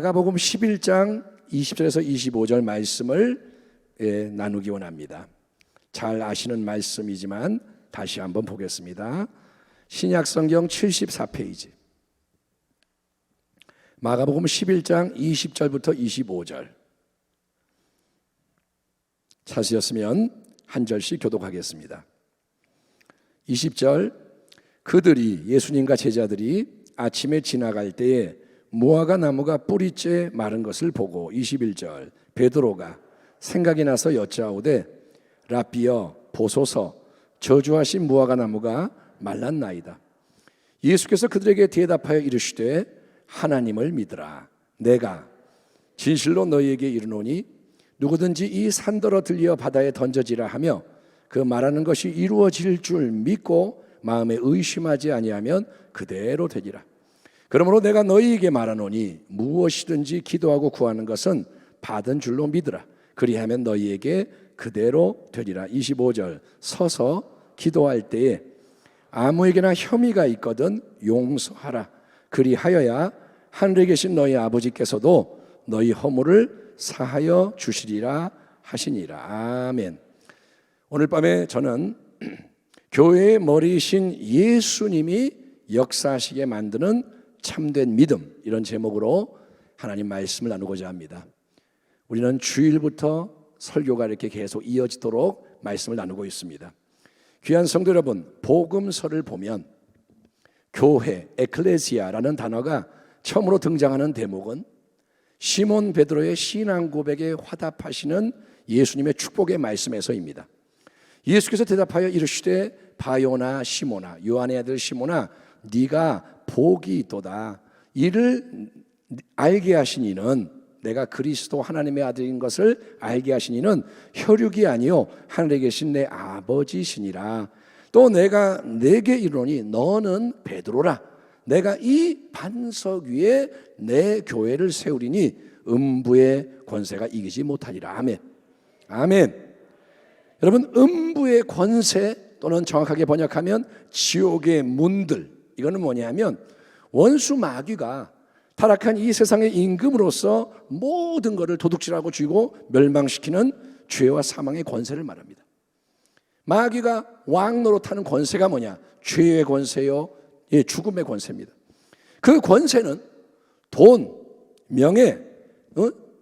마가복음 11장 20절에서 25절 말씀을 나누기 원합니다. 잘 아시는 말씀이지만 다시 한번 보겠습니다. 신약성경 74페이지 마가복음 11장 20절부터 25절 찾으셨으면 한 절씩 교독하겠습니다. 20절 그들이 예수님과 제자들이 아침에 지나갈 때에 무화과 나무가 뿌리째 마른 것을 보고 21절 베드로가 생각이 나서 여짜오되 랍비여 보소서 저주하신 무화과 나무가 말랐나이다. 예수께서 그들에게 대답하여 이르시되 하나님을 믿으라. 내가 진실로 너희에게 이르노니 누구든지 이 산더러 들려 바다에 던져지라 하며 그 말하는 것이 이루어질 줄 믿고 마음에 의심하지 아니하면 그대로 되리라. 그러므로 내가 너희에게 말하노니 무엇이든지 기도하고 구하는 것은 받은 줄로 믿으라. 그리하면 너희에게 그대로 되리라. 25절 서서 기도할 때에 아무에게나 혐의가 있거든 용서하라. 그리하여야 하늘에 계신 너희 아버지께서도 너희 허물을 사하여 주시리라 하시니라. 아멘. 오늘 밤에 저는 교회의 머리이신 예수님이 역사하시게 만드는 참된 믿음, 이런 제목으로 하나님 말씀을 나누고자 합니다. 우리는 주일부터 설교가 이렇게 계속 이어지도록 말씀을 나누고 있습니다. 귀한 성도 여러분, 복음서를 보면 교회, 에클레시아라는 단어가 처음으로 등장하는 대목은 시몬 베드로의 신앙 고백에 화답하시는 예수님의 축복의 말씀에서입니다. 예수께서 대답하여 이르시되 바요나 시몬아, 요한의 아들 시몬아, 네가 복이 있도다. 이를 알게 하신 이는, 내가 그리스도 하나님의 아들인 것을 알게 하신 이는 혈육이 아니요 하늘에 계신 내 아버지시니라. 또 내가 내게 이르노니 너는 베드로라. 내가 이 반석 위에 내 교회를 세우리니 음부의 권세가 이기지 못하리라. 아멘. 아멘. 여러분, 음부의 권세, 또는 정확하게 번역하면 지옥의 문들, 이거는 뭐냐면 원수 마귀가 타락한 이 세상의 임금으로서 모든 것을 도둑질하고 쥐고 멸망시키는 죄와 사망의 권세를 말합니다. 마귀가 왕 노릇하는 권세가 뭐냐? 죄의 권세요, 죽음의 권세입니다. 그 권세는 돈, 명예,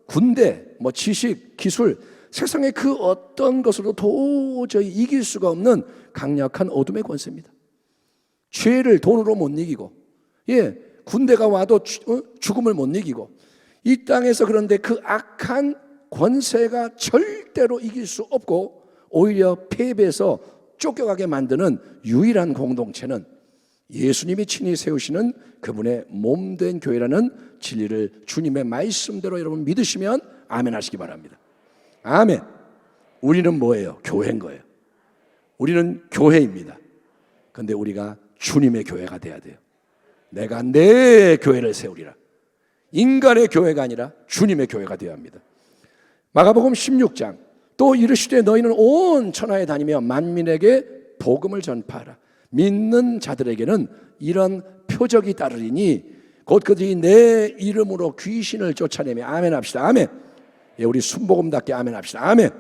군대, 지식, 기술, 세상의 그 어떤 것으로 도저히 이길 수가 없는 강력한 어둠의 권세입니다. 죄를 돈으로 못 이기고, 군대가 와도 죽음을 못 이기고, 이 땅에서 그런데 그 악한 권세가 절대로 이길 수 없고 오히려 패배해서 쫓겨가게 만드는 유일한 공동체는 예수님이 친히 세우시는 그분의 몸된 교회라는 진리를 주님의 말씀대로 여러분 믿으시면 아멘 하시기 바랍니다. 아멘. 우리는 뭐예요? 교회인 거예요. 우리는 교회입니다. 그런데 우리가 주님의 교회가 돼야 돼요. 내가 내 교회를 세우리라. 인간의 교회가 아니라 주님의 교회가 되어야 합니다. 마가복음 16장 또 이르시되 너희는 온 천하에 다니며 만민에게 복음을 전파하라. 믿는 자들에게는 이런 표적이 따르리니 곧 그들이 내 이름으로 귀신을 쫓아내며 아멘 합시다. 아멘. 우리 순복음답게 아멘 합시다. 아멘.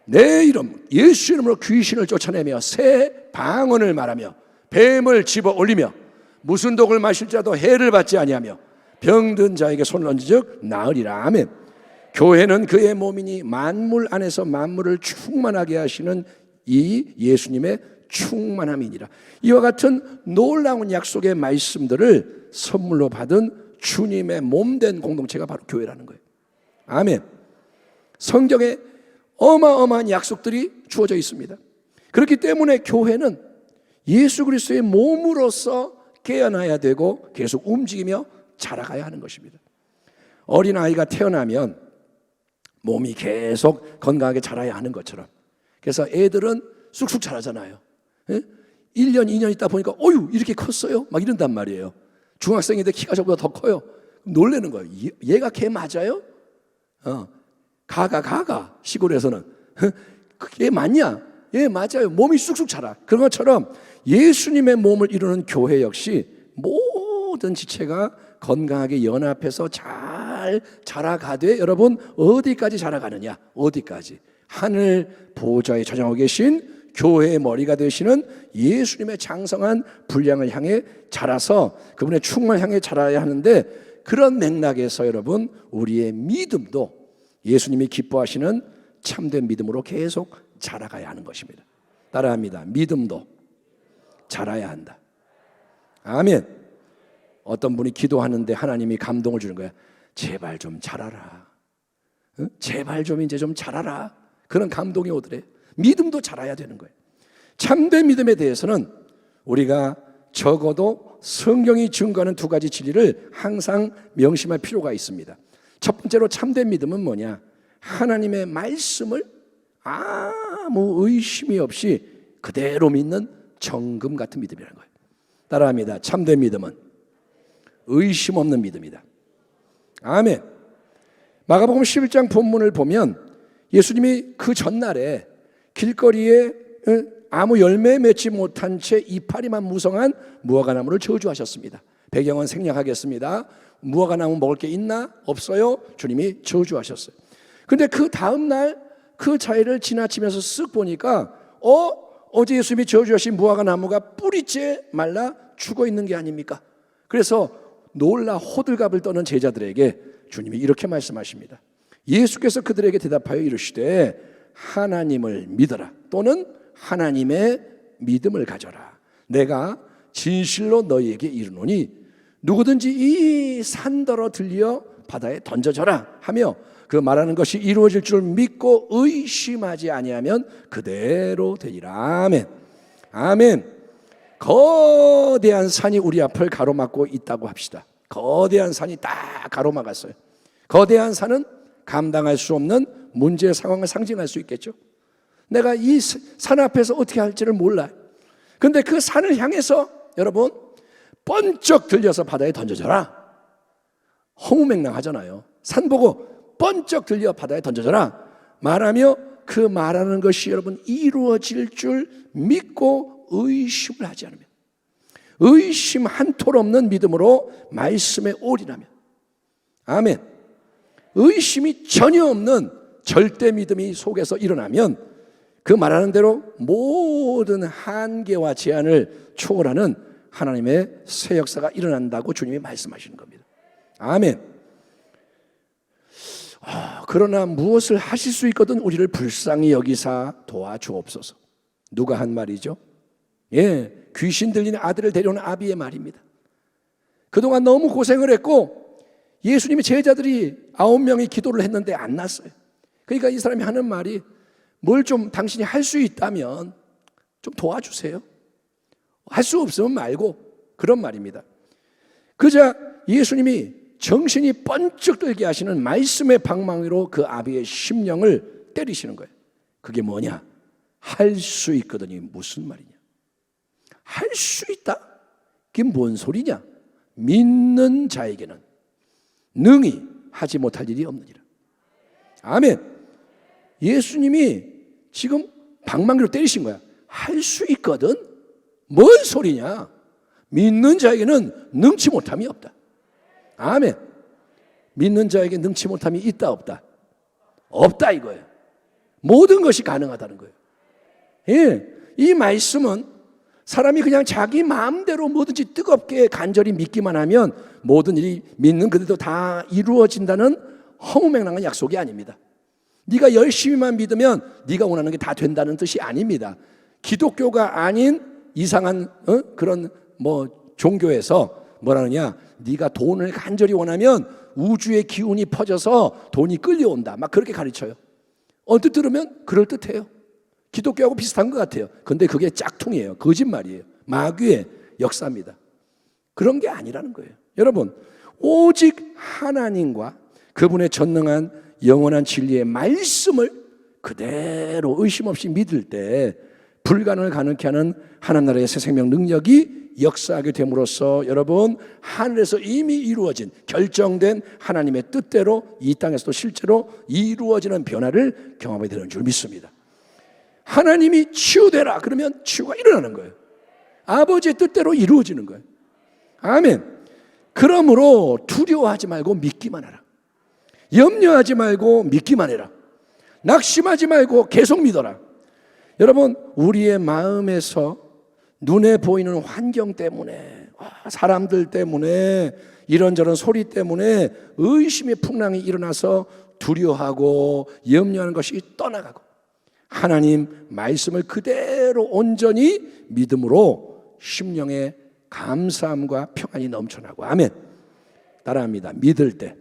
내 이름 예수 이름으로 귀신을 쫓아내며 새 방언을 말하며 뱀을 집어 올리며 무슨 독을 마실 자도 해를 받지 아니하며 병든 자에게 손을 얹은즉 나으리라. 아멘. 교회는 그의 몸이니 만물 안에서 만물을 충만하게 하시는 이 예수님의 충만함이니라. 이와 같은 놀라운 약속의 말씀들을 선물로 받은 주님의 몸된 공동체가 바로 교회라는 거예요. 아멘. 성경에 어마어마한 약속들이 주어져 있습니다. 그렇기 때문에 교회는 예수 그리스도의 몸으로서 깨어나야 되고 계속 움직이며 자라가야 하는 것입니다. 어린아이가 태어나면 몸이 계속 건강하게 자라야 하는 것처럼, 그래서 애들은 쑥쑥 자라잖아요. 1년, 2년 있다 보니까 어휴 이렇게 컸어요? 막 이런단 말이에요. 중학생인데 키가 저보다 더 커요. 놀라는 거예요. 얘가 걔 맞아요? 가가 시골에서는 얘 맞냐? 얘 맞아요. 몸이 쑥쑥 자라. 그런 것처럼 예수님의 몸을 이루는 교회 역시 모든 지체가 건강하게 연합해서 잘 잘 자라가되 여러분 어디까지 자라가느냐? 어디까지? 하늘 보좌에 저장하고 계신 교회의 머리가 되시는 예수님의 장성한 분량을 향해 자라서 그분의 충만을 향해 자라야 하는데, 그런 맥락에서 여러분 우리의 믿음도 예수님이 기뻐하시는 참된 믿음으로 계속 자라가야 하는 것입니다. 따라합니다. 믿음도 자라야 한다. 아멘. 어떤 분이 기도하는데 하나님이 감동을 주는 거야. 제발 좀 자라라. 제발 좀 이제 좀 자라라. 그런 감동이 오더래. 믿음도 자라야 되는 거예요. 참된 믿음에 대해서는 우리가 적어도 성경이 증거하는 두 가지 진리를 항상 명심할 필요가 있습니다. 첫 번째로 참된 믿음은 뭐냐? 하나님의 말씀을 아무 의심이 없이 그대로 믿는 정금 같은 믿음이라는 거예요. 따라합니다. 참된 믿음은 의심 없는 믿음이다. 아멘. 마가복음 11장 본문을 보면 예수님이 그 전날에 길거리에 아무 열매 맺지 못한 채 이파리만 무성한 무화과나무를 저주하셨습니다. 배경은 생략하겠습니다. 무화과나무 먹을 게 있나? 없어요. 주님이 저주하셨어요. 근데 그 다음날 그 자리를 지나치면서 쓱 보니까 어제 예수님이 저주하신 무화과나무가 뿌리째 말라 죽어 있는 게 아닙니까? 그래서 놀라 호들갑을 떠는 제자들에게 주님이 이렇게 말씀하십니다. 예수께서 그들에게 대답하여 이르시되 하나님을 믿어라, 또는 하나님의 믿음을 가져라. 내가 진실로 너희에게 이르노니 누구든지 이 산더러 들려 바다에 던져져라 하며 그 말하는 것이 이루어질 줄 믿고 의심하지 아니하면 그대로 되리라. 아멘. 아멘. 거대한 산이 우리 앞을 가로막고 있다고 합시다. 거대한 산이 딱 가로막았어요. 거대한 산은 감당할 수 없는 문제 상황을 상징할 수 있겠죠. 내가 이 산 앞에서 어떻게 할지를 몰라요. 그런데 그 산을 향해서 여러분 번쩍 들려서 바다에 던져져라. 허무맹랑하잖아요. 산 보고 번쩍 들려 바다에 던져져라 말하며 그 말하는 것이 여러분 이루어질 줄 믿고 의심을 하지 않으면, 의심 한 톨 없는 믿음으로 말씀에 올인하면, 아멘. 의심이 전혀 없는 절대 믿음이 속에서 일어나면 그 말하는 대로 모든 한계와 제한을 초월하는 하나님의 새 역사가 일어난다고 주님이 말씀하시는 겁니다. 아멘. 그러나 무엇을 하실 수 있거든 우리를 불쌍히 여기사 도와주옵소서. 누가 한 말이죠? 귀신 들린 아들을 데려온 아비의 말입니다. 그동안 너무 고생을 했고 예수님의 제자들이 9명이 기도를 했는데 안 났어요. 그러니까 이 사람이 하는 말이 뭘 좀 당신이 할 수 있다면 좀 도와주세요. 할 수 없으면 말고, 그런 말입니다. 그자 예수님이 정신이 번쩍 들게 하시는 말씀의 방망이로 그 아비의 심령을 때리시는 거예요. 그게 뭐냐? 할 수 있거든이 무슨 말이냐? 할 수 있다? 그게 뭔 소리냐? 믿는 자에게는 능히 하지 못할 일이 없느니라. 아멘. 예수님이 지금 방망이로 때리신 거야. 할 수 있거든? 뭔 소리냐? 믿는 자에게는 능치 못함이 없다. 아멘. 믿는 자에게 능치 못함이 있다 없다? 없다 이거예요. 모든 것이 가능하다는 거예요. 이 말씀은 사람이 그냥 자기 마음대로 뭐든지 뜨겁게 간절히 믿기만 하면 모든 일이 믿는 그대로 다 이루어진다는 허무맹랑한 약속이 아닙니다. 네가 열심히만 믿으면 네가 원하는 게 다 된다는 뜻이 아닙니다. 기독교가 아닌 이상한 그런 종교에서 뭐라느냐, 네가 돈을 간절히 원하면 우주의 기운이 퍼져서 돈이 끌려온다, 막 그렇게 가르쳐요. 언뜻 들으면 그럴듯해요. 기독교하고 비슷한 것 같아요. 근데 그게 짝퉁이에요. 거짓말이에요. 마귀의 역사입니다. 그런 게 아니라는 거예요. 여러분, 오직 하나님과 그분의 전능한 영원한 진리의 말씀을 그대로 의심 없이 믿을 때 불가능을 가능케 하는 하나님 나라의 새 생명 능력이 역사하게 됨으로써 여러분 하늘에서 이미 이루어진 결정된 하나님의 뜻대로 이 땅에서도 실제로 이루어지는 변화를 경험하게 되는 줄 믿습니다. 하나님이 치유되라 그러면 치유가 일어나는 거예요. 아버지의 뜻대로 이루어지는 거예요. 아멘. 그러므로 두려워하지 말고 믿기만 하라. 염려하지 말고 믿기만 해라. 낙심하지 말고 계속 믿어라. 여러분, 우리의 마음에서 눈에 보이는 환경 때문에, 사람들 때문에, 이런저런 소리 때문에 의심의 풍랑이 일어나서 두려워하고 염려하는 것이 떠나가고, 하나님 말씀을 그대로 온전히 믿음으로 심령에 감사함과 평안이 넘쳐나고. 아멘. 따라합니다. 믿을 때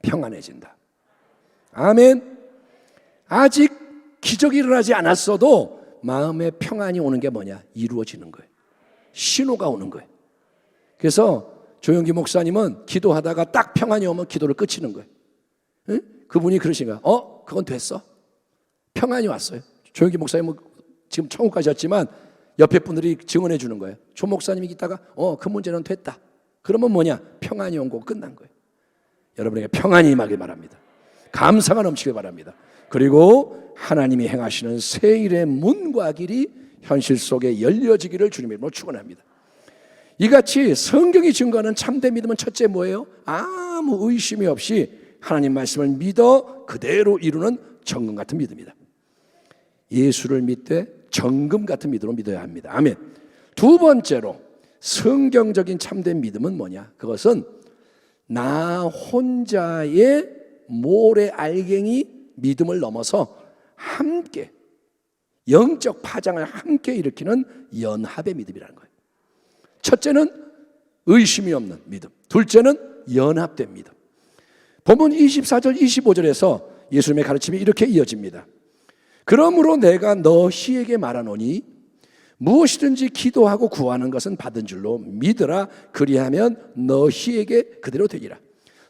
평안해진다. 아멘. 아직 기적이 일어나지 않았어도 마음에 평안이 오는 게 뭐냐? 이루어지는 거예요. 신호가 오는 거예요. 그래서 조영기 목사님은 기도하다가 딱 평안이 오면 기도를 끝이는 거예요. 응? 그분이 그러신 거야. 그건 됐어. 평안이 왔어요. 조영기 목사님은 지금 천국 가셨지만 옆에 분들이 증언해 주는 거예요. 조 목사님이 있다가 그 문제는 됐다. 그러면 뭐냐? 평안이 온 거고 끝난 거예요. 여러분에게 평안이 임하길 바랍니다. 감사가 넘치길 바랍니다. 그리고 하나님이 행하시는 새 일의 문과 길이 현실 속에 열려지기를 주님의 이름으로 축원합니다. 이같이 성경이 증거하는 참된 믿음은 첫째 뭐예요? 아무 의심이 없이 하나님 말씀을 믿어 그대로 이루는 정금 같은 믿음이다. 예수를 믿되 정금 같은 믿음으로 믿어야 합니다. 아멘. 두 번째로 성경적인 참된 믿음은 뭐냐? 그것은 나 혼자의 모래 알갱이 믿음을 넘어서 함께 영적 파장을 함께 일으키는 연합의 믿음이라는 거예요. 첫째는 의심이 없는 믿음, 둘째는 연합된 믿음. 본문 24절 25절에서 예수님의 가르침이 이렇게 이어집니다. 그러므로 내가 너희에게 말하노니 무엇이든지 기도하고 구하는 것은 받은 줄로 믿으라. 그리하면 너희에게 그대로 되리라.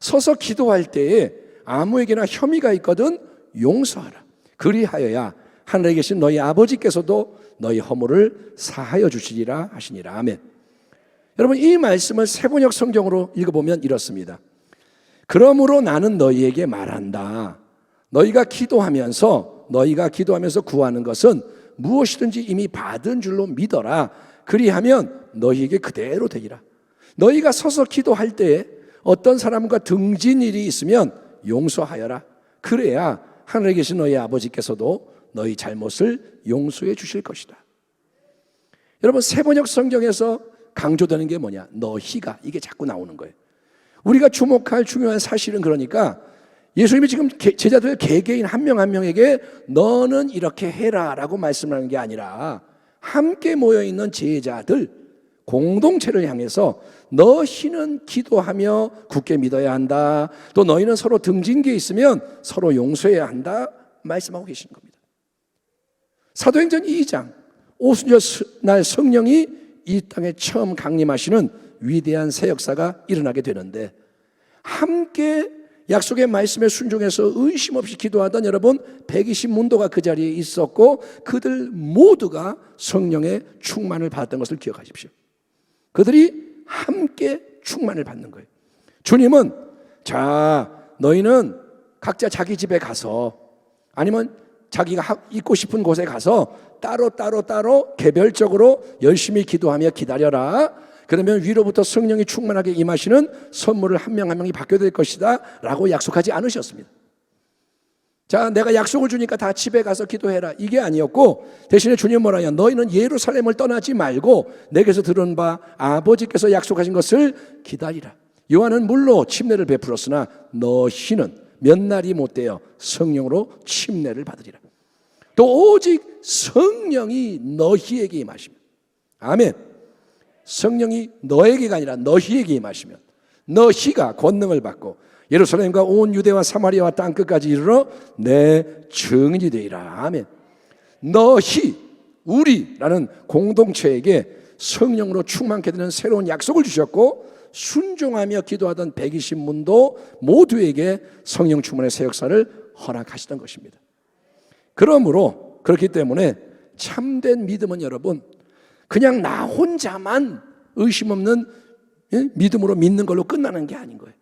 서서 기도할 때에 아무에게나 혐의가 있거든 용서하라. 그리하여야 하늘에 계신 너희 아버지께서도 너희 허물을 사하여 주시리라 하시니라. 아멘. 여러분, 이 말씀을 세번역 성경으로 읽어보면 이렇습니다. 그러므로 나는 너희에게 말한다. 너희가 기도하면서 구하는 것은 무엇이든지 이미 받은 줄로 믿어라. 그리하면 너희에게 그대로 되리라. 너희가 서서 기도할 때에 어떤 사람과 등진 일이 있으면 용서하여라. 그래야 하늘에 계신 너희 아버지께서도 너희 잘못을 용서해 주실 것이다. 여러분, 세번역 성경에서 강조되는 게 뭐냐? 너희가, 이게 자꾸 나오는 거예요. 우리가 주목할 중요한 사실은, 그러니까 예수님이 지금 제자들 개개인 한 명 한 명에게 너는 이렇게 해라 라고 말씀하는 게 아니라 함께 모여있는 제자들 공동체를 향해서 너희는 기도하며 굳게 믿어야 한다. 또 너희는 서로 등진 게 있으면 서로 용서해야 한다 말씀하고 계시는 겁니다. 사도행전 2장 오순절 성령이 이 땅에 처음 강림하시는 위대한 새 역사가 일어나게 되는데, 함께 약속의 말씀에 순종해서 의심 없이 기도하던 여러분 120문도가 그 자리에 있었고, 그들 모두가 성령의 충만을 받았던 것을 기억하십시오. 그들이 함께 충만을 받는 거예요. 주님은 너희는 각자 자기 집에 가서, 아니면 자기가 있고 싶은 곳에 가서 따로 개별적으로 열심히 기도하며 기다려라. 그러면 위로부터 성령이 충만하게 임하시는 선물을 한 명 한 명이 받게 될 것이다 라고 약속하지 않으셨습니다. 내가 약속을 주니까 다 집에 가서 기도해라, 이게 아니었고, 대신에 주님 뭐라 하냐? 너희는 예루살렘을 떠나지 말고 내게서 들은 바 아버지께서 약속하신 것을 기다리라. 요한은 물로 침례를 베풀었으나 너희는 몇 날이 못되어 성령으로 침례를 받으리라. 또 오직 성령이 너희에게 임하시면, 아멘. 성령이 너에게가 아니라 너희에게 임하시면 너희가 권능을 받고 예루살렘과 온 유대와 사마리아와 땅끝까지 이르러 내 증인이 되리라. 아멘. 너희, 우리라는 공동체에게 성령으로 충만케 되는 새로운 약속을 주셨고, 순종하며 기도하던 120문도 모두에게 성령 충만의 새 역사를 허락하시던 것입니다. 그러므로 그렇기 때문에 참된 믿음은 여러분, 그냥 나 혼자만 의심 없는 믿음으로 믿는 걸로 끝나는 게 아닌 거예요.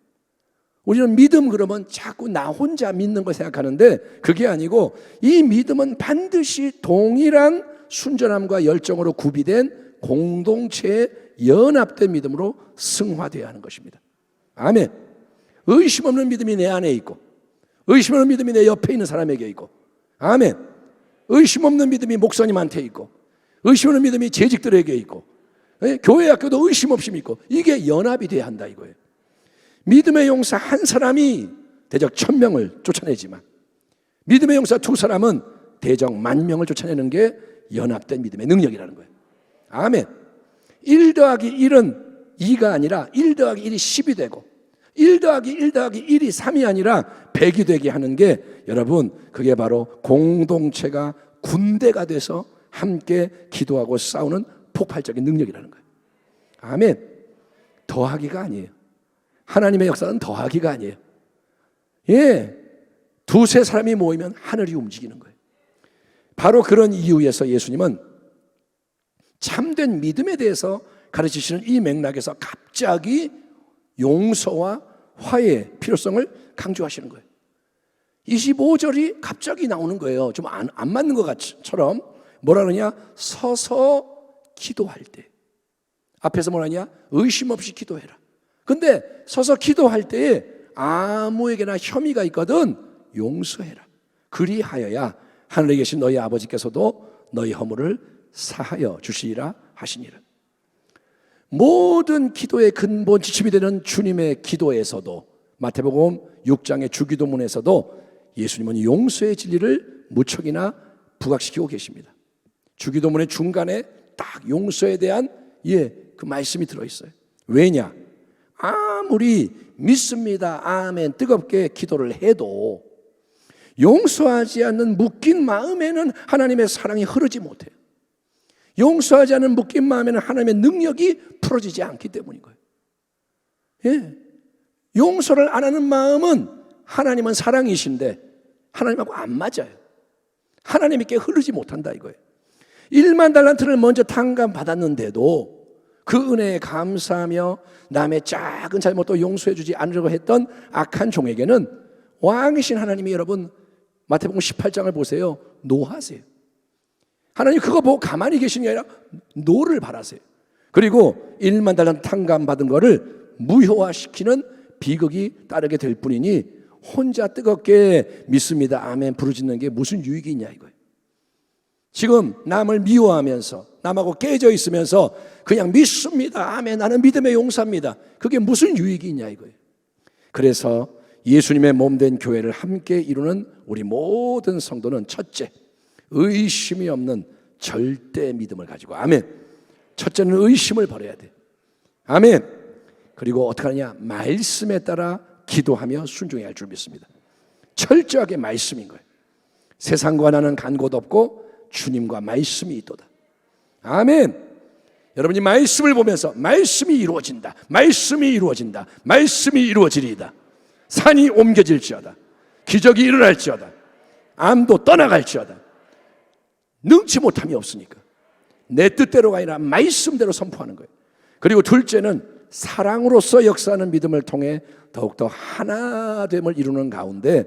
우리는 믿음 그러면 자꾸 나 혼자 믿는 걸 생각하는데, 그게 아니고 이 믿음은 반드시 동일한 순전함과 열정으로 구비된 공동체의 연합된 믿음으로 승화되어야 하는 것입니다. 아멘. 의심 없는 믿음이 내 안에 있고, 의심 없는 믿음이 내 옆에 있는 사람에게 있고, 아멘. 의심 없는 믿음이 목사님한테 있고, 의심 없는 믿음이 재직들에게 있고, 교회 학교도 의심 없이 믿고, 이게 연합이 돼야 한다 이거예요. 믿음의 용사 한 사람이 대적 1000명을 쫓아내지만 믿음의 용사 2사람은 대적 10,000명을 쫓아내는 게 연합된 믿음의 능력이라는 거예요. 아멘. 1 더하기 1은 2가 아니라 1 더하기 1이 10이 되고 1 더하기 1 더하기 1이 3이 아니라 100이 되게 하는 게, 여러분, 그게 바로 공동체가 군대가 돼서 함께 기도하고 싸우는 폭발적인 능력이라는 거예요. 아멘. 더하기가 아니에요. 하나님의 역사는 더하기가 아니에요. 예, 2-3 사람이 모이면 하늘이 움직이는 거예요. 바로 그런 이유에서 예수님은 참된 믿음에 대해서 가르치시는 이 맥락에서 갑자기 용서와 화해의 필요성을 강조하시는 거예요. 25절이 갑자기 나오는 거예요. 좀 안 맞는 것처럼. 뭐라 그러냐? 서서 기도할 때. 앞에서 뭐라냐? 의심 없이 기도해라. 근데 서서 기도할 때에 아무에게나 혐의가 있거든 용서해라. 그리하여야 하늘에 계신 너희 아버지께서도 너희 허물을 사하여 주시리라 하시니라. 모든 기도의 근본 지침이 되는 주님의 기도에서도, 마태복음 6장의 주기도문에서도 예수님은 용서의 진리를 무척이나 부각시키고 계십니다. 주기도문의 중간에 딱 용서에 대한 그 말씀이 들어있어요. 왜냐? 아무리 믿습니다, 아멘, 뜨겁게 기도를 해도 용서하지 않는 묶인 마음에는 하나님의 사랑이 흐르지 못해요. 용서하지 않는 묶인 마음에는 하나님의 능력이 풀어지지 않기 때문인 거예요. 예. 용서를 안 하는 마음은, 하나님은 사랑이신데 하나님하고 안 맞아요. 하나님께 흐르지 못한다 이거예요. 1만 달란트를 먼저 탕감받았는데도 그 은혜에 감사하며 남의 작은 잘못도 용서해 주지 않으려고 했던 악한 종에게는 왕이신 하나님이, 여러분, 마태복음 18장을 보세요. 노하세요. 하나님 그거 보고 가만히 계시는 게 아니라 노를 바라세요. 그리고 1만 달란트 탕감받은 거를 무효화시키는 비극이 따르게 될 뿐이니 혼자 뜨겁게 믿습니다, 아멘, 부르짖는 게 무슨 유익이 있냐 이거예요. 지금 남을 미워하면서 남하고 깨져 있으면서 그냥 믿습니다, 아멘, 나는 믿음의 용사입니다, 그게 무슨 유익이 있냐 이거예요. 그래서 예수님의 몸된 교회를 함께 이루는 우리 모든 성도는 첫째, 의심이 없는 절대 믿음을 가지고, 아멘, 첫째는 의심을 버려야 돼. 아멘. 그리고 어떻게 하느냐? 말씀에 따라 기도하며 순종해야 할 줄 믿습니다. 철저하게 말씀인 거예요. 세상과 나는 간 곳 없고 주님과 말씀이 있도다. 아멘. 여러분이 말씀을 보면서 말씀이 이루어진다, 말씀이 이루어진다, 말씀이 이루어지리이다. 산이 옮겨질지어다, 기적이 일어날지어다, 암도 떠나갈지어다. 능치 못함이 없으니까 내 뜻대로가 아니라 말씀대로 선포하는 거예요. 그리고 둘째는 사랑으로서 역사하는 믿음을 통해 더욱더 하나됨을 이루는 가운데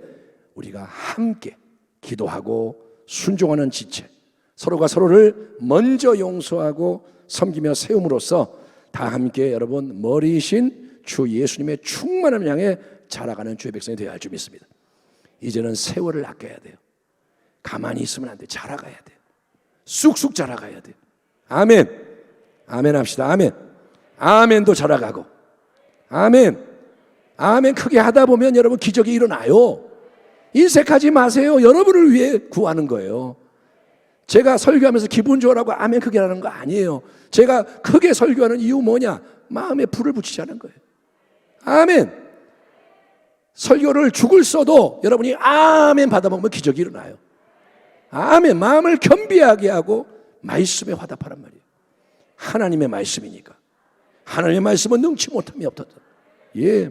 우리가 함께 기도하고 순종하는 지체, 서로가 서로를 먼저 용서하고 섬기며 세움으로써 다 함께, 여러분, 머리이신 주 예수님의 충만함을 향해 자라가는 주의 백성이 되어야 할 줄 믿습니다. 이제는 세월을 아껴야 돼요. 가만히 있으면 안 돼. 자라가야 돼요. 쑥쑥 자라가야 돼요. 아멘. 아멘 합시다. 아멘. 아멘도 자라가고, 아멘, 아멘 크게 하다 보면 여러분 기적이 일어나요. 인색하지 마세요. 여러분을 위해 구하는 거예요. 제가 설교하면서 기분 좋으라고 아멘 크게 하는 거 아니에요. 제가 크게 설교하는 이유 뭐냐? 마음에 불을 붙이자는 거예요. 아멘. 설교를 죽을 써도 여러분이 아멘 받아먹으면 기적이 일어나요. 아멘. 마음을 겸비하게 하고 말씀에 화답하란 말이에요. 하나님의 말씀이니까. 하나님의 말씀은 능치 못함이 없다. 예.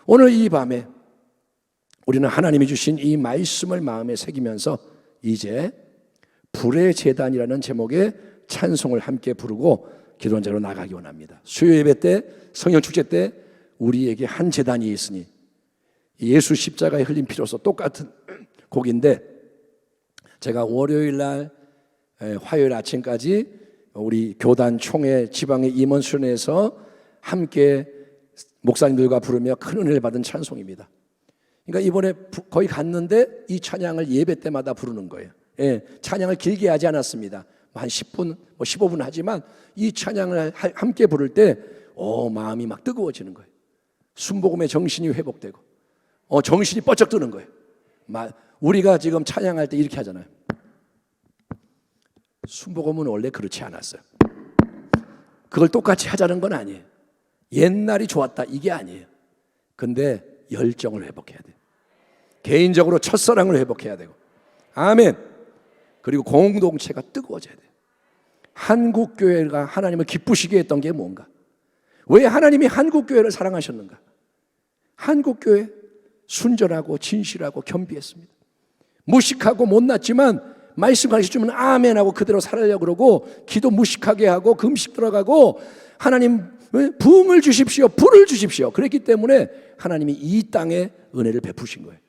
오늘 이 밤에 우리는 하나님이 주신 이 말씀을 마음에 새기면서 이제 불의 제단이라는 제목의 찬송을 함께 부르고 기도한 자로 나가기 원합니다. 수요 예배 때, 성령 축제 때 우리에게 한 제단이 있으니 예수 십자가에 흘린 피로서 똑같은 곡인데, 제가 월요일 날 화요일 아침까지 우리 교단 총회 지방의 임원 수련회에서 함께 목사님들과 부르며 큰 은혜를 받은 찬송입니다. 그러니까 이번에 거의 갔는데 이 찬양을 예배 때마다 부르는 거예요. 예, 찬양을 길게 하지 않았습니다. 한 10분, 15분 하지만 이 찬양을 함께 부를 때 마음이 막 뜨거워지는 거예요. 순복음의 정신이 회복되고 정신이 뻗쩍 뜨는 거예요. 우리가 지금 찬양할 때 이렇게 하잖아요. 순복음은 원래 그렇지 않았어요. 그걸 똑같이 하자는 건 아니에요. 옛날이 좋았다 이게 아니에요. 근데 열정을 회복해야 돼요. 개인적으로 첫사랑을 회복해야 되고, 아멘. 그리고 공동체가 뜨거워져야 돼요. 한국교회가 하나님을 기쁘시게 했던 게 뭔가? 왜 하나님이 한국교회를 사랑하셨는가? 한국교회 순전하고 진실하고 겸비했습니다. 무식하고 못났지만 말씀 가르쳐주면 아멘하고 그대로 살으려고 그러고, 기도 무식하게 하고 금식 들어가고, 하나님 부흥을 주십시오, 불을 주십시오. 그랬기 때문에 하나님이 이 땅에 은혜를 베푸신 거예요.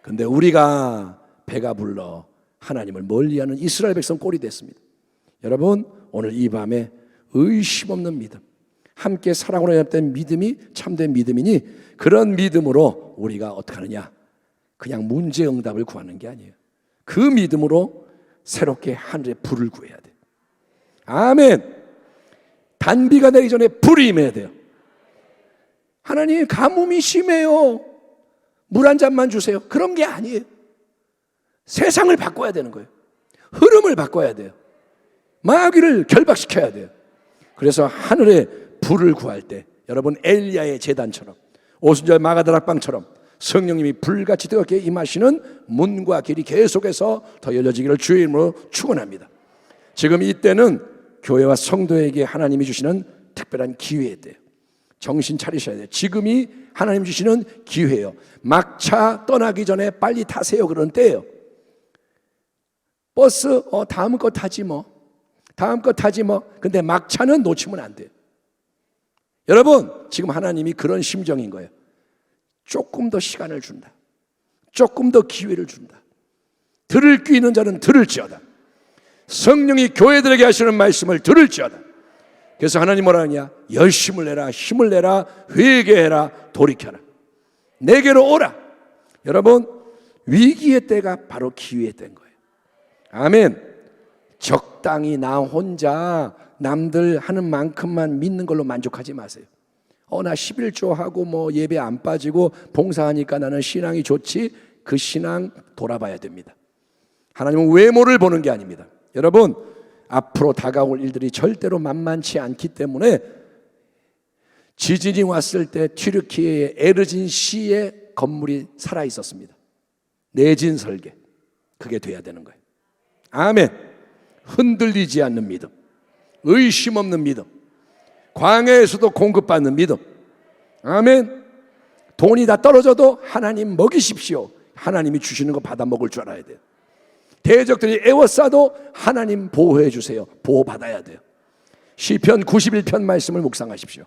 근데 우리가 배가 불러 하나님을 멀리하는 이스라엘 백성 꼴이 됐습니다. 여러분, 오늘 이 밤에 의심 없는 믿음, 함께 사랑으로 연합된 믿음이 참된 믿음이니, 그런 믿음으로 우리가 어떻게 하느냐? 그냥 문제 응답을 구하는 게 아니에요. 그 믿음으로 새롭게 하늘에 불을 구해야 돼요. 아멘. 단비가 내리기 전에 불이 임해야 돼요. 하나님, 가뭄이 심해요, 물 한 잔만 주세요. 그런 게 아니에요. 세상을 바꿔야 되는 거예요. 흐름을 바꿔야 돼요. 마귀를 결박시켜야 돼요. 그래서 하늘에 불을 구할 때 여러분, 엘리야의 제단처럼, 오순절 마가다락방처럼 성령님이 불같이 뜨겁게 임하시는 문과 길이 계속해서 더 열려지기를 주의 이름으로 축원합니다. 지금 이때는 교회와 성도에게 하나님이 주시는 특별한 기회에 대해 정신 차리셔야 돼요. 지금이 하나님 주시는 기회예요. 막차 떠나기 전에 빨리 타세요 그런 때예요. 버스 다음 거 타지 뭐, 다음 거 타지 뭐. 근데 막차는 놓치면 안 돼요. 여러분, 지금 하나님이 그런 심정인 거예요. 조금 더 시간을 준다, 조금 더 기회를 준다. 들을 귀 있는 자는 들을지어다. 성령이 교회들에게 하시는 말씀을 들을지어다. 그래서 하나님 뭐라 하냐? 열심을 내라, 힘을 내라, 회개해라, 돌이켜라, 내게로 오라. 여러분, 위기의 때가 바로 기회의 때인 거예요. 아멘. 적당히 나 혼자 남들 하는 만큼만 믿는 걸로 만족하지 마세요. 나 11조 하고 뭐 예배 안 빠지고 봉사하니까 나는 신앙이 좋지. 그 신앙 돌아봐야 됩니다. 하나님은 외모를 보는 게 아닙니다. 여러분, 앞으로 다가올 일들이 절대로 만만치 않기 때문에 지진이 왔을 때 튀르키예의 에르진시의 건물이 살아 있었습니다. 내진 설계, 그게 돼야 되는 거예요. 아멘. 흔들리지 않는 믿음, 의심 없는 믿음, 광야에서도 공급받는 믿음. 아멘. 돈이 다 떨어져도 하나님 먹이십시오, 하나님이 주시는 거 받아 먹을 줄 알아야 돼요. 대적들이 애워싸도 하나님 보호해 주세요, 보호받아야 돼요. 시편 91편 말씀을 묵상하십시오.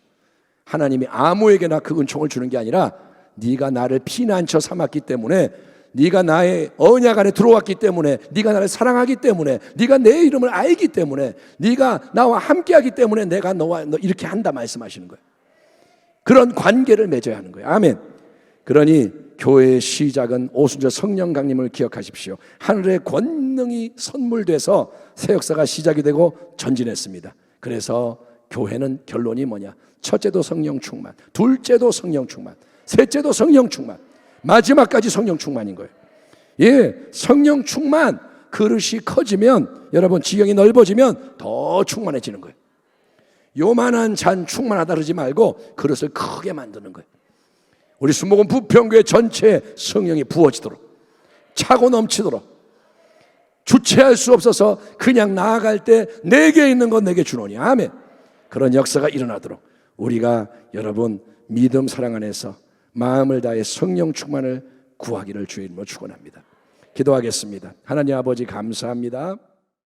하나님이 아무에게나 그 은총을 주는 게 아니라 네가 나를 피난처 삼았기 때문에, 네가 나의 언약 안에 들어왔기 때문에, 네가 나를 사랑하기 때문에, 네가 내 이름을 알기 때문에, 네가 나와 함께하기 때문에 내가 너와 너 이렇게 한다 말씀하시는 거예요. 그런 관계를 맺어야 하는 거예요. 아멘. 그러니 교회의 시작은 오순절 성령 강림을 기억하십시오. 하늘의 권능이 선물돼서 새 역사가 시작이 되고 전진했습니다. 그래서 교회는 결론이 뭐냐? 첫째도 성령 충만, 둘째도 성령 충만, 셋째도 성령 충만, 마지막까지 성령 충만인 거예요. 예, 성령 충만. 그릇이 커지면, 여러분, 지경이 넓어지면 더 충만해지는 거예요. 요만한 잔 충만하다 그러지 말고 그릇을 크게 만드는 거예요. 우리 순복음 부평교회 전체에 성령이 부어지도록, 차고 넘치도록, 주체할 수 없어서 그냥 나아갈 때 내게 있는 건 내게 주노니, 아멘. 그런 역사가 일어나도록 우리가 여러분 믿음 사랑 안에서 마음을 다해 성령 충만을 구하기를 주의 이름으로 축원합니다. 기도하겠습니다. 하나님 아버지, 감사합니다.